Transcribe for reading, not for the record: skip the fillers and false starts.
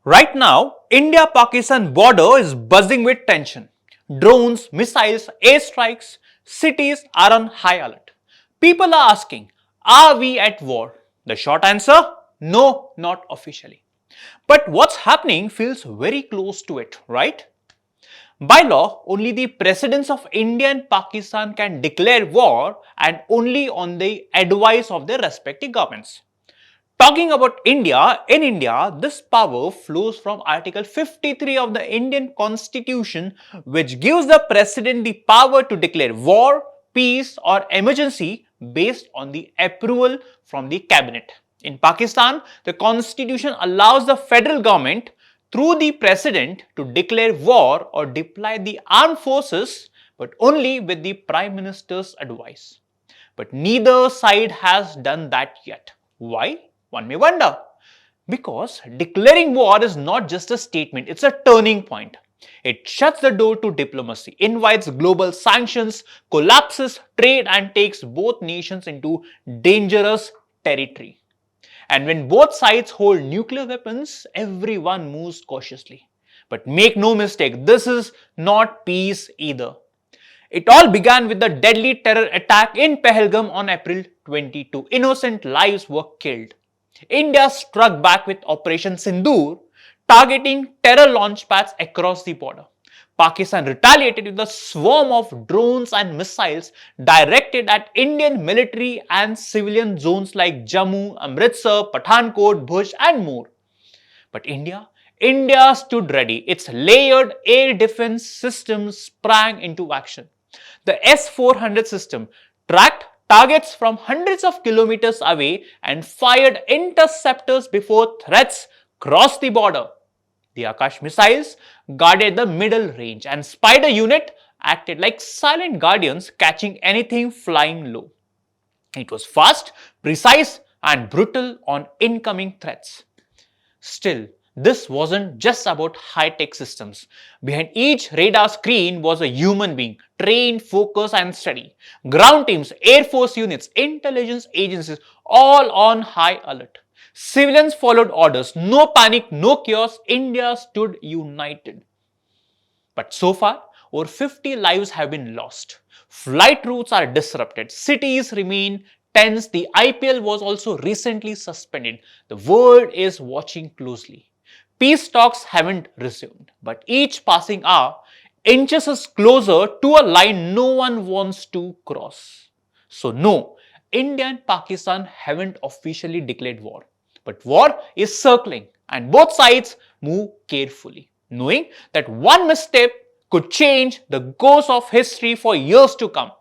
Right now, India-Pakistan border is buzzing with tension. Drones, missiles, airstrikes, cities are on high alert. People are asking, are we at war? The short answer, no, not officially. But what's happening feels very close to it, right? By law, only the presidents of India and Pakistan can declare war and only on the advice of their respective governments. Talking about India, in India, this power flows from Article 53 of the Indian Constitution, which gives the President the power to declare war, peace, or emergency based on the approval from the Cabinet. In Pakistan, the Constitution allows the federal government through the President to declare war or deploy the armed forces, but only with the Prime Minister's advice. But neither side has done that yet. Why? One may wonder. Because declaring war is not just a statement, it's a turning point. It shuts the door to diplomacy, invites global sanctions, collapses trade, and takes both nations into dangerous territory. And when both sides hold nuclear weapons, everyone moves cautiously. But make no mistake, this is not peace either. It all began with the deadly terror attack in Pahalgam on April 22. Innocent lives were killed. India struck back with Operation Sindoor, targeting terror launch pads across the border. Pakistan retaliated with a swarm of drones and missiles directed at Indian military and civilian zones like Jammu, Amritsar, Pathankot, Bhuj, and more. But India stood ready. Its layered air defense system sprang into action. The S-400 system tracked targets from hundreds of kilometers away and fired interceptors before threats crossed the border. The Akash missiles guarded the middle range, and SPYDER unit acted like silent guardians, catching anything flying low. It was fast, precise, and brutal on incoming threats. Still, this wasn't just about high-tech systems. Behind each radar screen was a human being, trained, focused, and steady. Ground teams, Air Force units, intelligence agencies, all on high alert. Civilians followed orders. No panic, no chaos. India stood united. But so far, over 50 lives have been lost. Flight routes are disrupted. Cities remain tense. The IPL was also recently suspended. The world is watching closely. Peace talks haven't resumed, but each passing hour inches us closer to a line no one wants to cross. So no, India and Pakistan haven't officially declared war. But war is circling and both sides move carefully, knowing that one misstep could change the course of history for years to come.